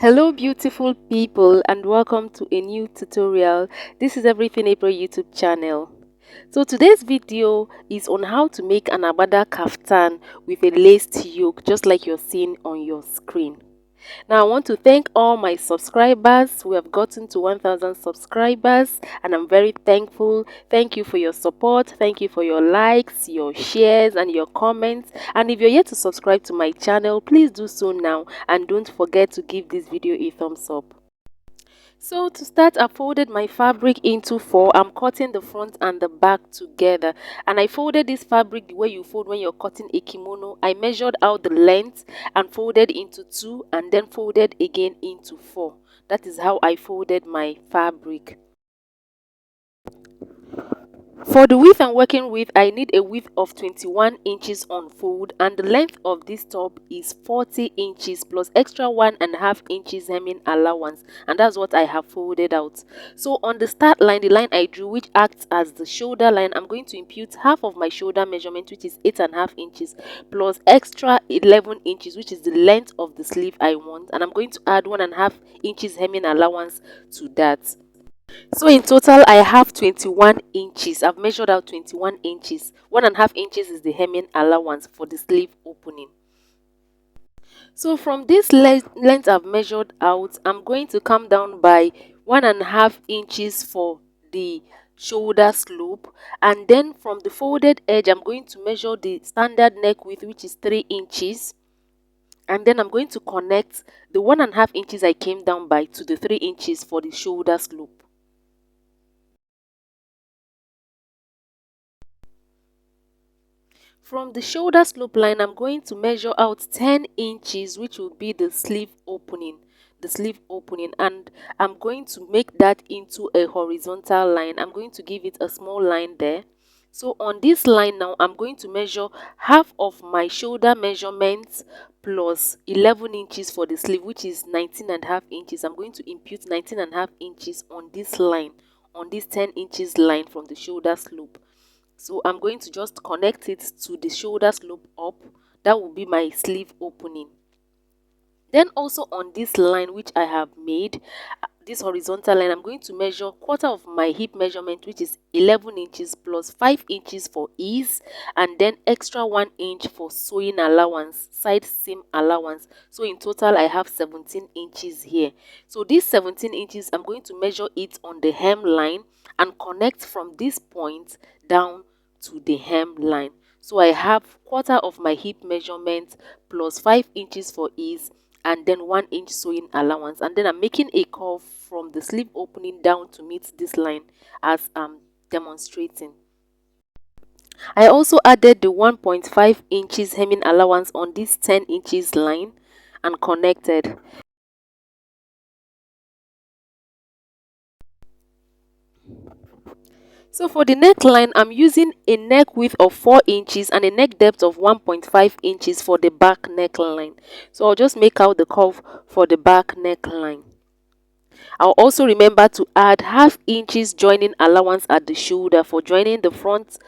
Hello beautiful people and welcome to a new tutorial. This is Everything April YouTube channel. So today's video is on how to make an Agbada kaftan with a laced yoke just like you're seeing on your screen. Now I want to thank all my subscribers. We have gotten to 1000 subscribers and I'm very thankful. Thank you for your support. Thank you for your likes, your shares and your comments. And if you're yet to subscribe to my channel, please do so now and don't forget to give this video a thumbs up. So to start, I folded my fabric into four. I'm cutting the front and the back together, and I folded this fabric the way you fold when you're cutting a kimono. I measured out the length and folded into two and then folded again into four. That is how I folded my fabric. For the width I'm working with, I need a width of 21 inches on fold, and the length of this top is 40 inches plus extra 1.5 inches hemming allowance, and that's what I have folded out. So on the start line, the line I drew, which acts as the shoulder line, I'm going to impute half of my shoulder measurement, which is 8.5 inches, plus extra 11 inches, which is the length of the sleeve I want, and I'm going to add 1.5 inches hemming allowance to that. So in total, I have 21 inches. I've measured out 21 inches. 1.5 inches is the hemming allowance for the sleeve opening. So from this length I've measured out, I'm going to come down by 1.5 inches for the shoulder slope, and then from the folded edge I'm going to measure the standard neck width, which is 3 inches, and then I'm going to connect the 1.5 inches I came down by to the 3 inches for the shoulder slope. From the shoulder slope line, I'm going to measure out 10 inches, which will be the sleeve opening. And I'm going to make that into a horizontal line. I'm going to give it a small line there. So on this line now, I'm going to measure half of my shoulder measurements plus 11 inches for the sleeve, which is 19.5 inches. I'm going to impute 19.5 inches on this line, on this 10 inches line from the shoulder slope. So I'm going to just connect it to the shoulder slope up. That will be my sleeve opening. Then also on this line which I have made, this horizontal line, I'm going to measure quarter of my hip measurement, which is 11 inches plus 5 inches for ease, and then extra 1 inch for sewing allowance, side seam allowance. So in total I have 17 inches here. So these 17 inches, I'm going to measure it on the hem line and connect from this point down to the hem line. So I have quarter of my hip measurement plus 5 inches for ease and then 1 inch sewing allowance, and then I'm making a curve from the sleeve opening down to meet this line as I'm demonstrating. I also added the 1.5 inches hemming allowance on this 10 inches line and connected. So for the neckline, I'm using a neck width of 4 inches and a neck depth of 1.5 inches for the back neckline. So I'll just make out the curve for the back neckline. I'll also remember to add half inches joining allowance at the shoulder for joining the front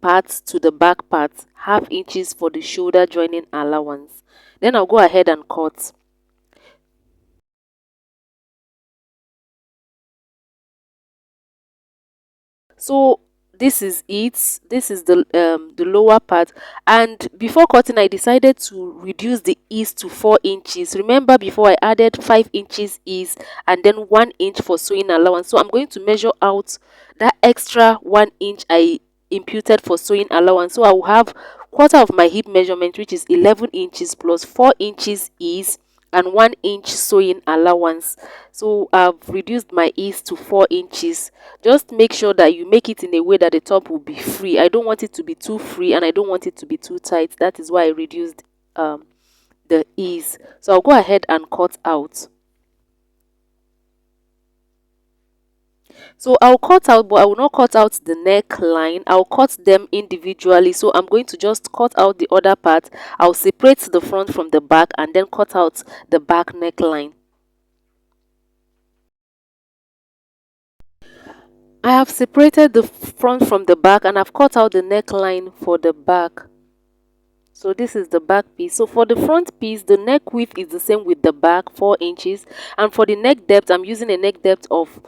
parts to the back parts. Half inches for the shoulder joining allowance. Then I'll go ahead and cut. So this is it. This is the lower part, and before cutting I decided to reduce the ease to 4 inches. Remember, before I added 5 inches ease and then 1 inch for sewing allowance. So I'm going to measure out that extra 1 inch I imputed for sewing allowance. So I will have quarter of my hip measurement, which is 11 inches plus 4 inches ease and 1 inch sewing allowance. So I've reduced my ease to 4 inches. Just make sure that you make it in a way that the top will be free. I don't want it to be too free and I don't want it to be too tight. That is why I reduced the ease. So I'll go ahead and cut out. So I'll cut out, but I will not cut out the neckline. I'll cut them individually. So I'm going to just cut out the other part. I'll separate the front from the back and then cut out the back neckline. I have separated the front from the back and I've cut out the neckline for the back. So this is the back piece. So for the front piece, the neck width is the same with the back, 4 inches. And for the neck depth, I'm using a neck depth of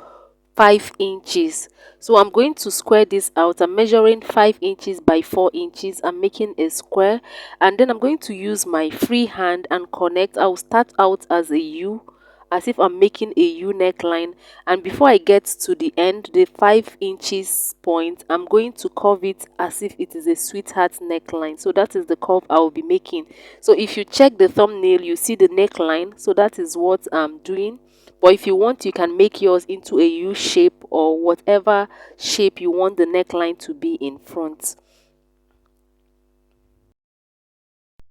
5 inches. So I'm going to square this out. I'm measuring 5 inches by 4 inches. I'm making a square. And then I'm going to use my free hand and connect. I'll start out as a U, as if I'm making a U neckline, and before I get to the end, the 5 inches point, I'm going to curve it as if it is a sweetheart neckline. So that is the curve I will be making. So if you check the thumbnail, you see the neckline. So that is what I'm doing. But if you want, you can make yours into a U shape or whatever shape you want the neckline to be in front.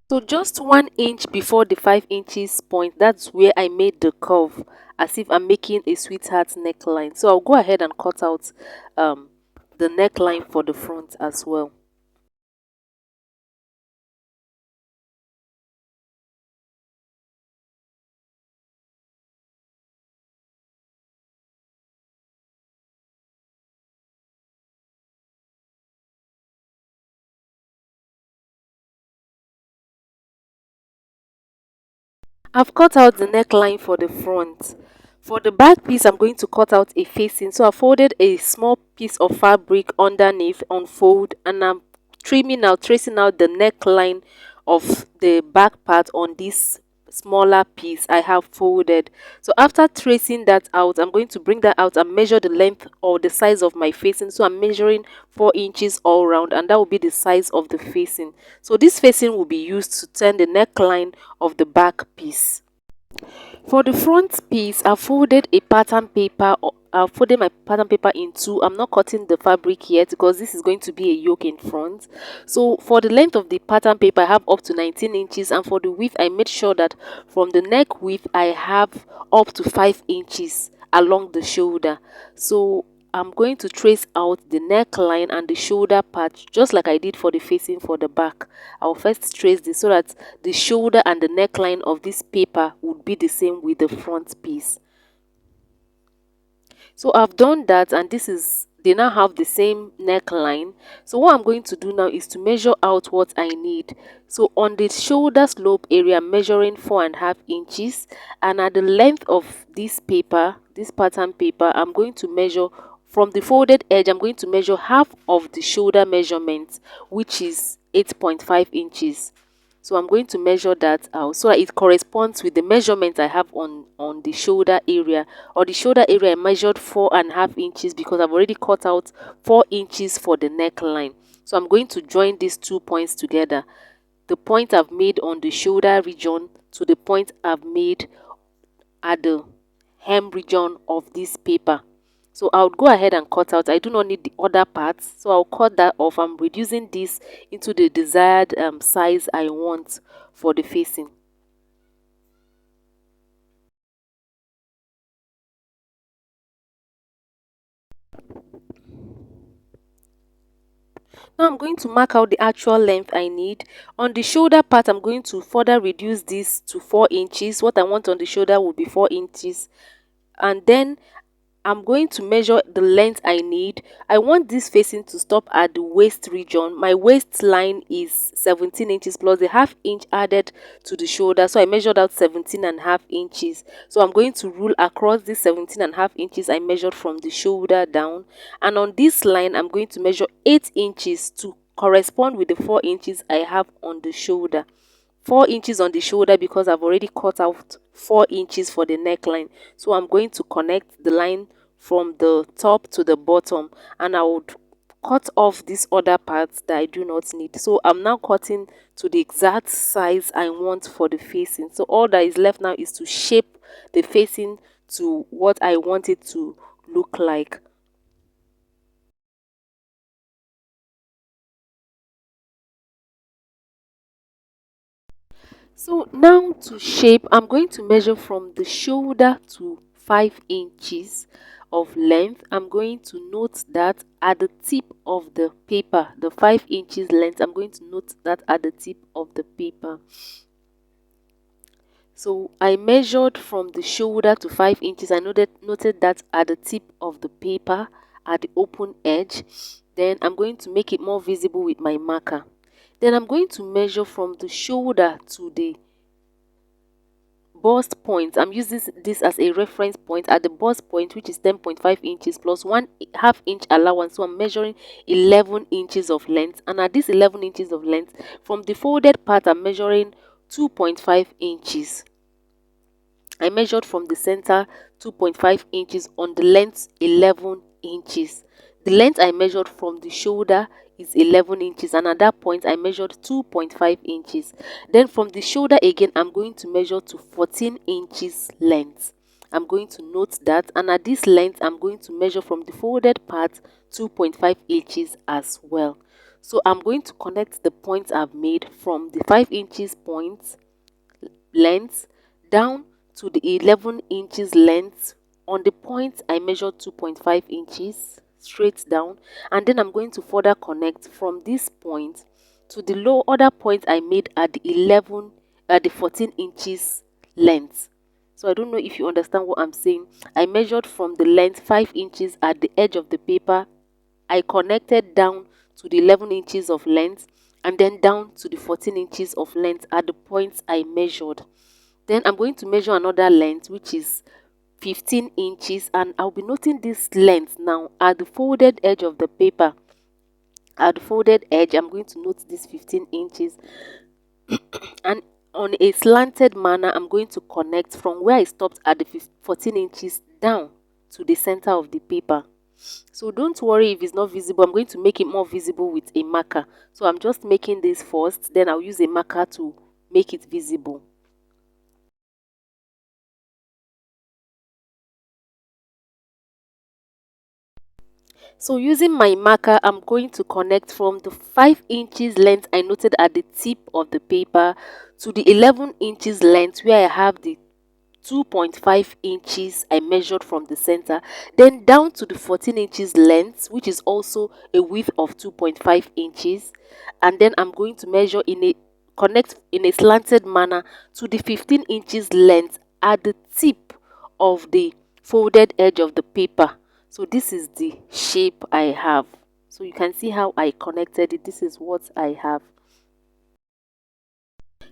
So just 1 inch before the 5 inches point, that's where I made the curve, as if I'm making a sweetheart neckline. So I'll go ahead and cut out the neckline for the front as well. I've cut out the neckline for the front. For the back piece, I'm going to cut out a facing. So I folded a small piece of fabric underneath, unfold, and I'm tracing out the neckline of the back part on this smaller piece I have folded. So after tracing that out, I'm going to bring that out and measure the length or the size of my facing. So I'm measuring 4 inches all round, and that will be the size of the facing. So this facing will be used to turn the neckline of the back piece. For the front piece, I folded a pattern paper. I folded my pattern paper in two. I'm not cutting the fabric yet because this is going to be a yoke in front. So for the length of the pattern paper, I have up to 19 inches, and for the width, I made sure that from the neck width, I have up to 5 inches along the shoulder. So I'm going to trace out the neckline and the shoulder part just like I did for the facing for the back. I'll first trace this so that the shoulder and the neckline of this paper would be the same with the front piece. So I've done that, and this is, they now have the same neckline. So what I'm going to do now is to measure out what I need. So on the shoulder slope area, I'm measuring 4.5 inches, and at the length of this paper, this pattern paper, I'm going to measure from the folded edge. I'm going to measure half of the shoulder measurement, which is 8.5 inches. So I'm going to measure that out so that it corresponds with the measurement I have on the shoulder area. Or the shoulder area, I measured 4.5 inches because I've already cut out 4 inches for the neckline. So I'm going to join these 2 points together. The point I've made on the shoulder region to the point I've made at the hem region of this paper. So I'll go ahead and cut out. I do not need the other parts, so I'll cut that off. I'm reducing this into the desired size I want for the facing. Now I'm going to mark out the actual length I need. On the shoulder part, I'm going to further reduce this to 4 inches. What I want on the shoulder will be 4 inches. And then I'm going to measure the length I need. I want this facing to stop at the waist region. My waistline is 17 inches plus a half inch added to the shoulder. So I measured out 17.5 inches. So I'm going to rule across this 17.5 inches I measured from the shoulder down. And on this line, I'm going to measure 8 inches to correspond with the 4 inches I have on the shoulder. 4 inches on the shoulder because I've already cut out 4 inches for the neckline. So I'm going to connect the line from the top to the bottom, and I would cut off these other parts that I do not need. So I'm now cutting to the exact size I want for the facing. So all that is left now is to shape the facing to what I want it to look like. So now to shape, I'm going to measure from the shoulder to 5 inches of length. I'm going to note that at the tip of the paper, the 5 inches length, I'm going to note that at the tip of the paper. So I measured from the shoulder to 5 inches. I noted that at the tip of the paper, at the open edge. Then I'm going to make it more visible with my marker. Then I'm going to measure from the shoulder to the bust point. I'm using this as a reference point at the bust point, which is 10.5 inches plus 1/2 inch allowance. So I'm measuring 11 inches of length, and at this 11 inches of length, from the folded part I'm measuring 2.5 inches. I measured from the center 2.5 inches on the length 11 inches. The length I measured from the shoulder is 11 inches, and at that point I measured 2.5 inches. Then from the shoulder again, I'm going to measure to 14 inches length. I'm going to note that, and at this length I'm going to measure from the folded part 2.5 inches as well. So I'm going to connect the points I've made from the 5 inches point length down to the 11 inches length. On the point I measured 2.5 inches straight down, and then I'm going to further connect from this point to the low other point I made at the 14 inches length. So I don't know if you understand what I'm saying. I measured from the length 5 inches at the edge of the paper. I connected down to the 11 inches of length, and then down to the 14 inches of length at the points I measured. Then I'm going to measure another length, which is 15 inches, and I'll be noting this length now at the folded edge of the paper. At the folded edge, I'm going to note this 15 inches, and on a slanted manner, I'm going to connect from where I stopped at the 14 inches down to the center of the paper. So don't worry if it's not visible. I'm going to make it more visible with a marker. So I'm just making this first, then I'll use a marker to make it visible. So using my marker, I'm going to connect from the 5 inches length I noted at the tip of the paper to the 11 inches length where I have the 2.5 inches I measured from the center, then down to the 14 inches length, which is also a width of 2.5 inches, and then I'm going to measure connect in a slanted manner to the 15 inches length at the tip of the folded edge of the paper. So this is the shape I have. So you can see how I connected it. This is what I have.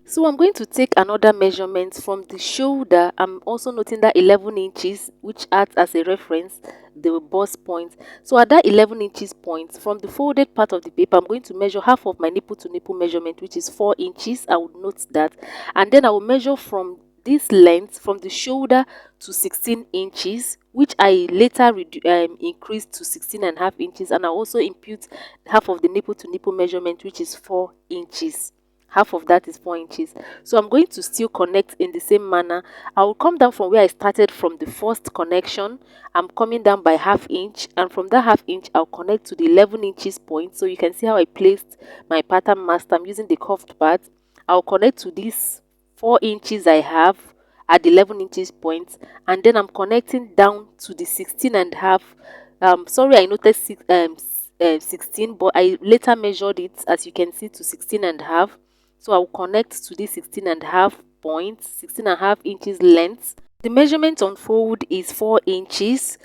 So I'm going to take another measurement from the shoulder. I'm also noting that 11 inches, which acts as a reference, the bust point. So at that 11 inches point, from the folded part of the paper, I'm going to measure half of my nipple to nipple measurement, which is 4 inches. I would note that. And then I will measure from this length, from the shoulder to 16 inches, which I later increased to 16.5 inches. And I also impute half of the nipple to nipple measurement, which is 4 inches. Half of that is 4 inches. So I'm going to still connect in the same manner. I will come down from where I started from the first connection. I'm coming down by ½ inch, and from that ½ inch I'll connect to the 11 inches point. So you can see how I placed my pattern master. I'm using the curved part. I'll connect to this 4 inches I have at the 11 inches point, and then I'm connecting down to the 16.5. Sorry, I noted 16, but I later measured it, as you can see, to 16.5. So I'll connect to this 16.5 point, 16.5 inches length. The measurement on fold is 4 inches.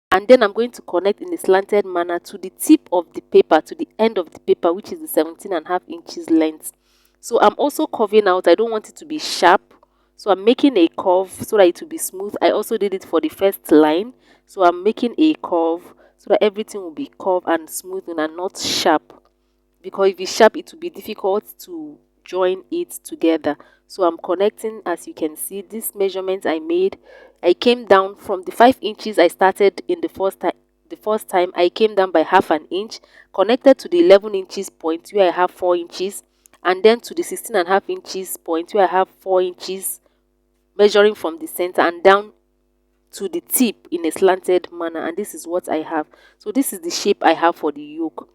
And then I'm going to connect in a slanted manner to the tip of the paper, to the end of the paper, which is the 17.5 inches length. So I'm also curving out. I don't want it to be sharp. So I'm making a curve so that it will be smooth. I also did it for the first line. So I'm making a curve so that everything will be curved and smooth and not sharp, because if it's sharp it will be difficult to join it together. So I'm connecting, as you can see, this measurement I made. I came down from the 5 inches I started in the first time. I came down by ½ inch, connected to the 11 inches point where I have 4 inches, and then to the 16.5 inches point where I have 4 inches, measuring from the center and down to the tip in a slanted manner. And this is what I have. So this is the shape I have for the yoke.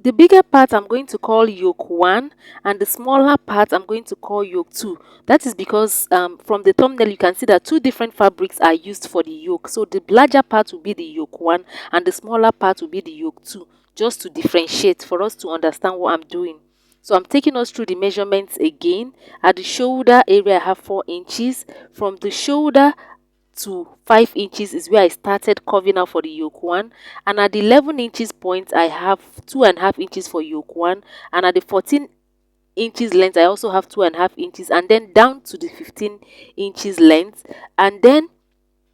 The bigger part I'm going to call yoke 1, and the smaller part I'm going to call yoke 2. That is because from the thumbnail you can see that 2 different fabrics are used for the yoke. So the larger part will be the yoke 1 and the smaller part will be the yoke 2, just to differentiate for us to understand what I'm doing. So I'm taking us through the measurements again. At the shoulder area I have 4 inches. From the shoulder to 5 inches is where I started curving out for the yoke one, and at the 11 inches point I have 2.5 inches for yoke one, and at the 14 inches length I also have 2.5 inches, and then down to the 15 inches length. And then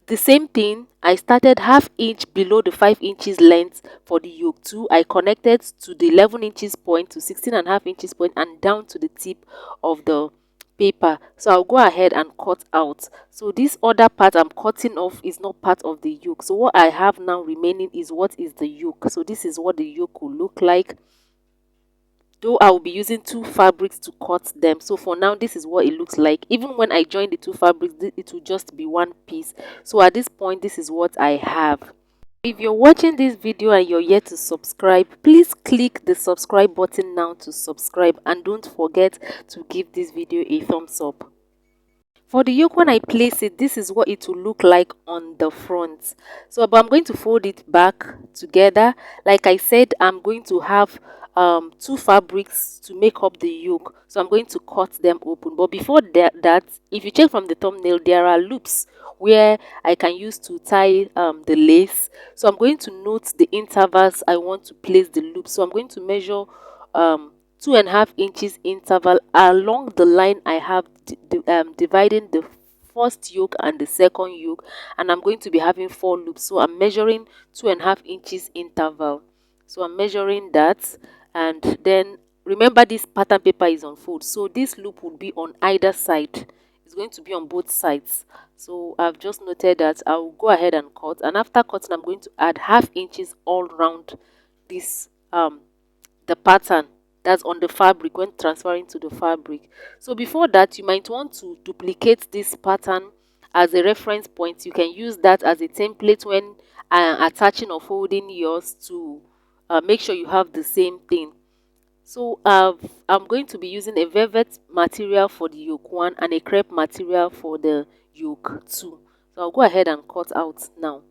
the same thing, I started half inch below the 5 inches length for the yoke 2. I connected to the 11 inches point to 16.5 inches point and down to the tip of the paper. So I'll go ahead and cut out. So this other part I'm cutting off is not part of the yoke. So what I have now remaining is what is the yoke. So this is what the yoke will look like, though I will be using two fabrics to cut them. So for now, this is what it looks like. Even when I join the two fabrics, it will just be one piece. So at this point, this is what I have. If you're watching this video and you're yet to subscribe, please click the subscribe button now to subscribe, and don't forget to give this video a thumbs up. For the yoke, when I place it, this is what it will look like on the front. So but I'm going to fold it back together. Like I said, I'm going to have two fabrics to make up the yoke, so I'm going to cut them open. But before that, if you check from the thumbnail, there are loops where I can use to tie the lace. So I'm going to note the intervals I want to place the loop. So I'm going to measure 2.5 inches interval along the line I have dividing the first yoke and the second yoke, and I'm going to be having 4 loops. So I'm measuring 2.5 inches interval. So I'm measuring that, and then remember this pattern paper is on fold, so this loop will be on either side. It's going to be on both sides. So I've just noted that. I'll go ahead and cut, and after cutting I'm going to add half inches all round this the pattern that's on the fabric when transferring to the fabric. So before that, you might want to duplicate this pattern as a reference point. You can use that as a template when attaching or folding yours to make sure you have the same thing. So I'm going to be using a velvet material for the yoke 1 and a crepe material for the yoke 2. So I'll go ahead and cut out now.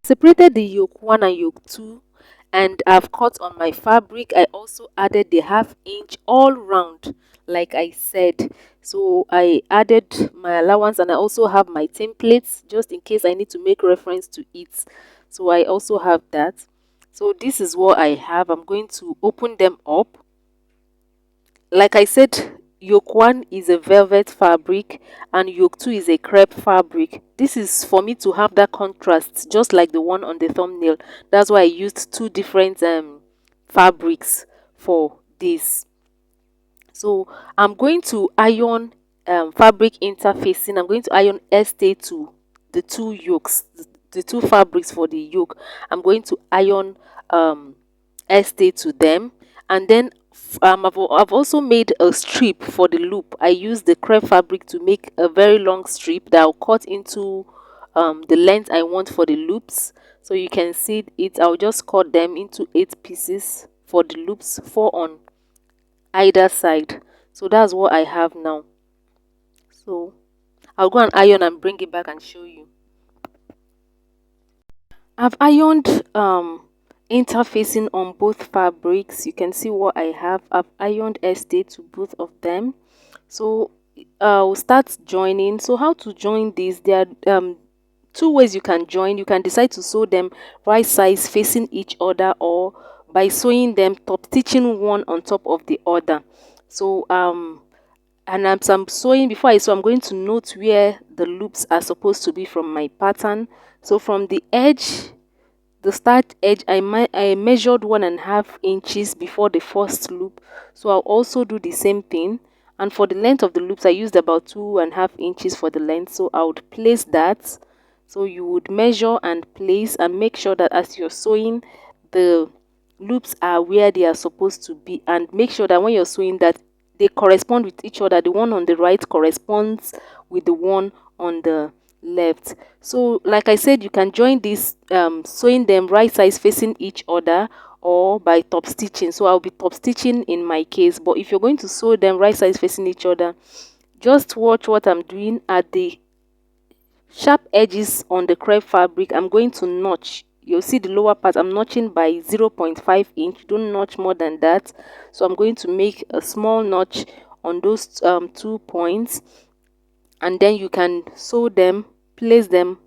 Separated the yoke 1 and yoke 2, and I've cut on my fabric. I also added the half inch all round like I said. So I added my allowance, and I also have my templates just in case I need to make reference to it. So I also have that. So this is what I have. I'm going to open them up. Like I said, yoke 1 is a velvet fabric and yoke 2 is a crepe fabric. This is for me to have that contrast, just like the one on the thumbnail. That's why I used two different fabrics for this. So I'm going to iron fabric interfacing. I'm going to iron stay to the two yokes, the two fabrics for the yoke. I'm going to iron stay to them, and then I've also made a strip for the loop. I used the crepe fabric to make a very long strip that I'll cut into the length I want for the loops. So you can see it. I'll just cut them into 8 pieces for the loops, 4 on either side. So that's what I have now. So I'll go and iron and bring it back and show you. I've ironed interfacing on both fabrics. You can see what I have. I've ironed stay to both of them. So we'll start joining. So how to join these? There are two ways you can join. You can decide to sew them right sides facing each other, or by sewing them top stitching one on top of the other. So and as I'm sewing, before I sew, I'm going to note where the loops are supposed to be from my pattern. So from the edge, the start edge, I measured 1.5 inches before the first loop. So I'll also do the same thing. And for the length of the loops, I used about 2.5 inches for the length. So I would place that. So you would measure and place, and make sure that as you're sewing, the loops are where they are supposed to be, and make sure that when you're sewing that they correspond with each other. The one on the right corresponds with the one on the left. So like I said, you can join this sewing them right sides facing each other or by top stitching. So I'll be top stitching in my case, but if you're going to sew them right sides facing each other, just watch what I'm doing. At the sharp edges on the crepe fabric, I'm going to notch. You'll see the lower part, I'm notching by 0.5 inch. Don't notch more than that. So I'm going to make a small notch on those 2 points, and then you can sew them, place them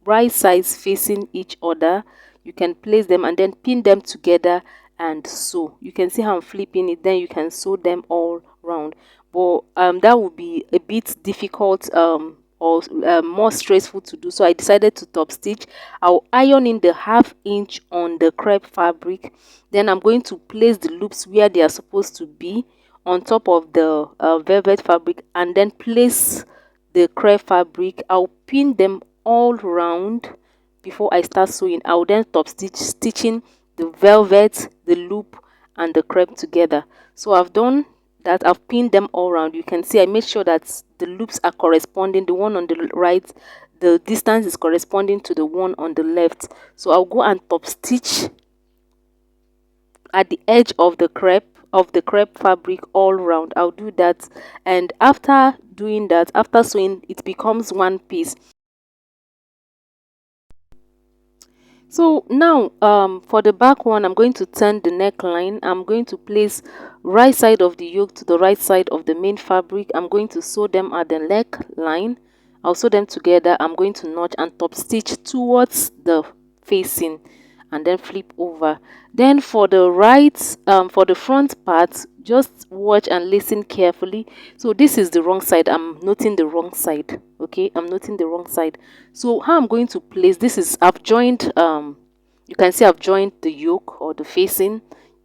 right sides facing each other. You can place them and then pin them together and sew. You can see how I'm flipping it, then you can sew them all round. But that would be a bit difficult or more stressful to do, so I decided to top stitch. I'll iron in the 1/2 inch on the crepe fabric, then I'm going to place the loops where they are supposed to be on top of the velvet fabric, and then place the crepe fabric. I'll pin them all round before I start sewing. I'll then top stitching the velvet, the loop, and the crepe together. So I've done that. I've pinned them all around. You can see I made sure that the loops are corresponding. The one on the right, the distance is corresponding to the one on the left. So I'll go and top stitch at the edge of the crepe fabric all around. I'll do that, and after doing that, after sewing, it becomes one piece. So now for the back one, I'm going to turn the neckline. I'm going to place right side of the yoke to the right side of the main fabric. I'm going to sew them at the neckline. I'll sew them together. I'm going to notch and top stitch towards the facing and then flip over. Then for the for the front part, just watch and listen carefully. So this is the wrong side. I'm noting the wrong side. Okay, I'm noting the wrong side. So how I'm going to place this is, I've joined you can see I've joined the yoke or the facing.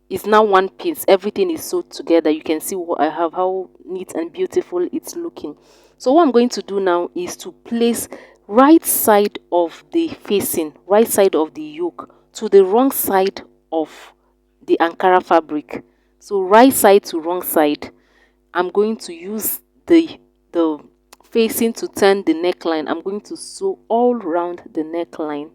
It's now one piece. Everything is sewed together. You can see what I have, how neat and beautiful it's looking. So what I'm going to do now is to place right side of the facing, right side of the yoke to the wrong side of the Ankara fabric. So right side to wrong side. I'm going to use the facing to turn the neckline. I'm going to sew all around the neckline.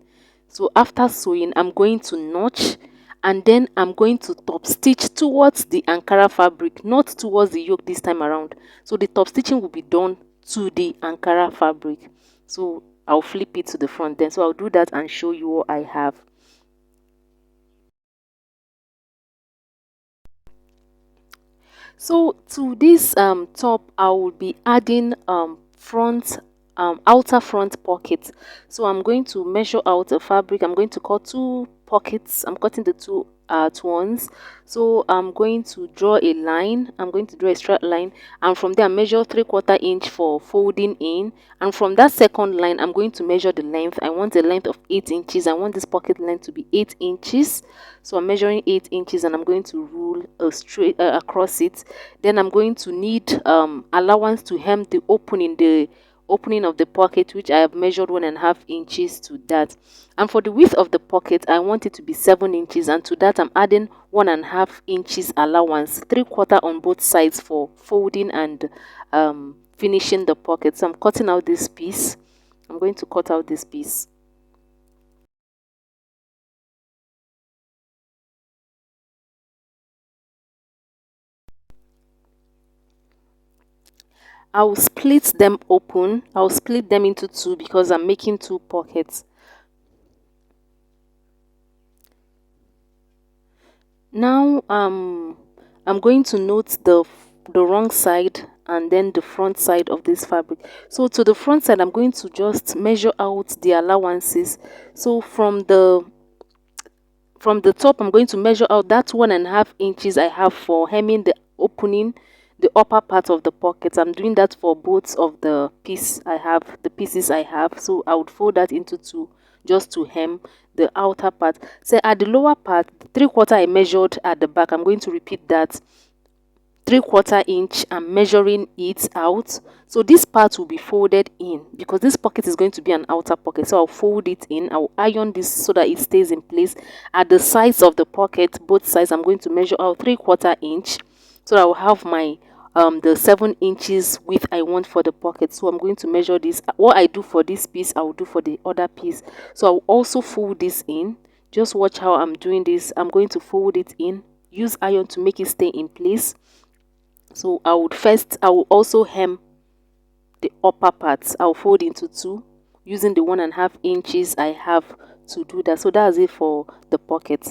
So after sewing, I'm going to notch, and then I'm going to top stitch towards the Ankara fabric, not towards the yoke this time around. So the top stitching will be done to the Ankara fabric. So I'll flip it to the front then. So I'll do that and show you what I have. So to this top, I will be adding front outer front pocket. So I'm going to measure out a fabric. I'm going to cut 2 pockets. I'm cutting the 2 at once. So I'm going to draw a line. I'm going to draw a straight line, and from there measure 3/4 inch for folding in, and from that second line I'm going to measure the length. I want a length of 8 inches. I want this pocket length to be 8 inches. So I'm measuring 8 inches, and I'm going to rule a straight across it. Then I'm going to need allowance to hem the opening of the pocket, which I have measured 1.5 inches to that. And for the width of the pocket, I want it to be 7 inches, and to that I'm adding 1.5 inches allowance, 3/4 on both sides for folding and finishing the pocket. So I'm cutting out this piece. I'm going to cut out this piece. I'll split them open. I'll split them into 2 because I'm making 2 pockets. Now I'm going to note the wrong side and then the front side of this fabric. So to the front side, I'm going to just measure out the allowances. So from the top, I'm going to measure out that 1.5 inches I have for hemming the opening, the upper part of the pocket. I'm doing that for both of the pieces I have. So I would fold that into 2 just to hem the outer part. So at the lower part, the 3/4 I measured at the back, I'm going to repeat that 3/4 inch. I'm measuring it out. So this part will be folded in because this pocket is going to be an outer pocket. So I'll fold it in. I'll iron this so that it stays in place. At the sides of the pocket, both sides, I'm going to measure out 3/4 inch, so that I will have my the 7 inches width I want for the pocket. So I'm going to measure this. What I do for this piece, I will do for the other piece. So I'll also fold this in. Just watch how I'm doing this. I'm going to fold it in, use iron to make it stay in place. So I will also hem the upper parts. I'll fold into 2 using the 1.5 inches I have to do that. So that's it for the pocket.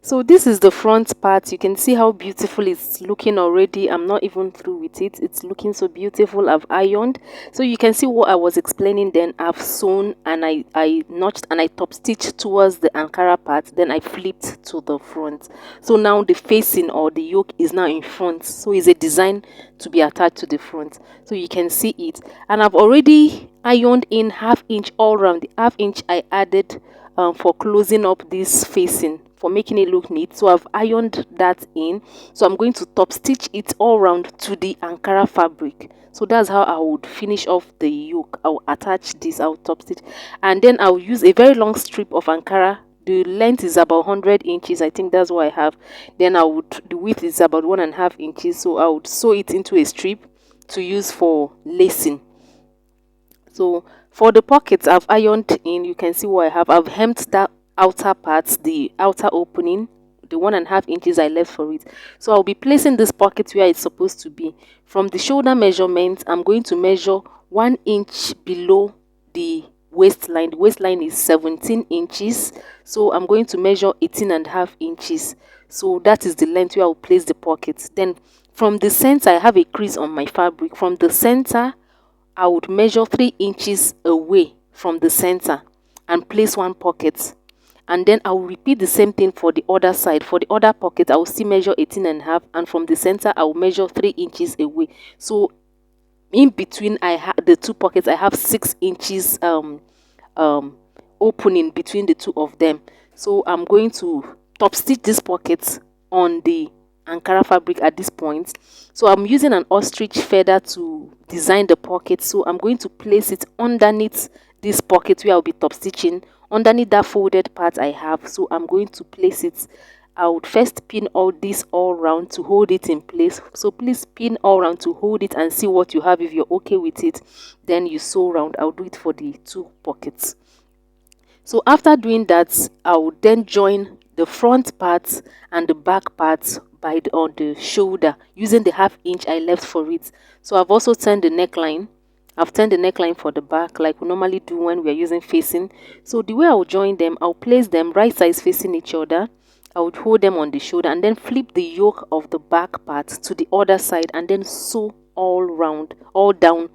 So this is the front part. You can see how beautiful it's looking already. I'm not even through with it. It's looking so beautiful. I've ironed. So you can see what I was explaining then. I've sewn and I notched and I top stitched towards the Ankara part. Then I flipped to the front. So now the facing or the yoke is now in front. So it's a design to be attached to the front. So you can see it. And I've already ironed in 1/2 inch all around. The 1/2 inch I added for closing up this facing, for making it look neat. So I've ironed that in. So I'm going to top stitch it all around to the Ankara fabric. So that's how I would finish off the yoke. I'll attach this, I'll top stitch, and then I'll use a very long strip of Ankara. The length is about 100 inches. I think that's what I have. Then the width is about 1.5 inches. So I would sew it into a strip to use for lacing. So for the pockets, I've ironed in. You can see what I have. I've hemmed that outer part, the outer opening, the 1.5 inches I left for it. So I'll be placing this pocket where it's supposed to be. From the shoulder measurement, I'm going to measure 1 inch below the waistline. The waistline is 17 inches. So I'm going to measure 18.5 inches. So that is the length where I'll place the pocket. Then from the center, I have a crease on my fabric. From the center, I would measure 3 inches away from the center and place 1 pocket. And then I will repeat the same thing for the other side. For the other pocket, I will still measure 18.5, and from the center, I will measure 3 inches away. So in between the 2 pockets, I have 6 inches opening between the 2 of them. So I'm going to top stitch this pocket on the Ankara fabric at this point. So I'm using an ostrich feather to design the pocket. So I'm going to place it underneath this pocket where I'll be top stitching, underneath that folded part I have. So I'm going to place it. I would first pin all this all around to hold it in place. So please pin all around to hold it and see what you have. If you're okay with it, then you sew around. I'll do it for the 2 pockets. So after doing that, I will then join the front part and the back part on the shoulder using the 1/2 inch I left for it. So I've also turned the neckline. I've turned the neckline for the back like we normally do when we're using facing. So the way I'll join them, I'll place them right sides facing each other. I would hold them on the shoulder and then flip the yoke of the back part to the other side and then sew all down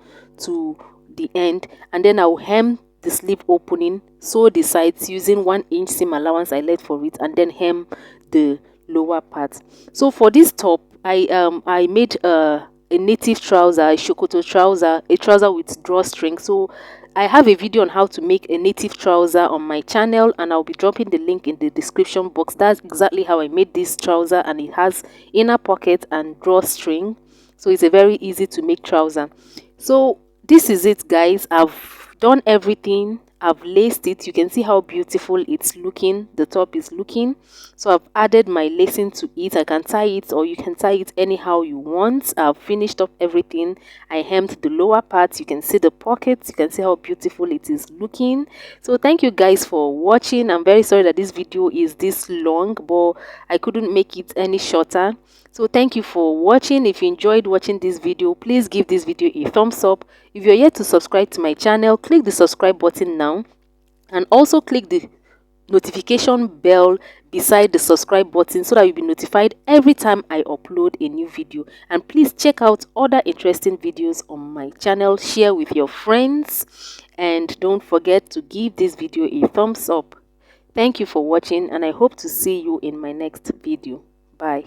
to the end, and then I'll hem the sleeve opening, sew the sides using 1 inch seam allowance I left for it, and then hem the lower part. So for this top, I made a native trouser, a shokoto trouser, a trouser with drawstring. So I have a video on how to make a native trouser on my channel, and I'll be dropping the link in the description box. That's exactly how I made this trouser, and it has inner pocket and drawstring. So it's a very easy to make trouser. So this is it, guys. I've done everything. I've laced it. You can see how beautiful it's looking. The top is looking. So I've added my lacing to it. I can tie it, or you can tie it anyhow you want. I've finished up everything. I hemmed the lower part. You can see the pockets. You can see how beautiful it is looking. So thank you guys for watching. I'm very sorry that this video is this long, but I couldn't make it any shorter. So thank you for watching. If you enjoyed watching this video, please give this video a thumbs up. If you're yet to subscribe to my channel, click the subscribe button now, and also click the notification bell beside the subscribe button so that you'll be notified every time I upload a new video. And please check out other interesting videos on my channel, share with your friends, and don't forget to give this video a thumbs up. Thank you for watching, and I hope to see you in my next video. Bye.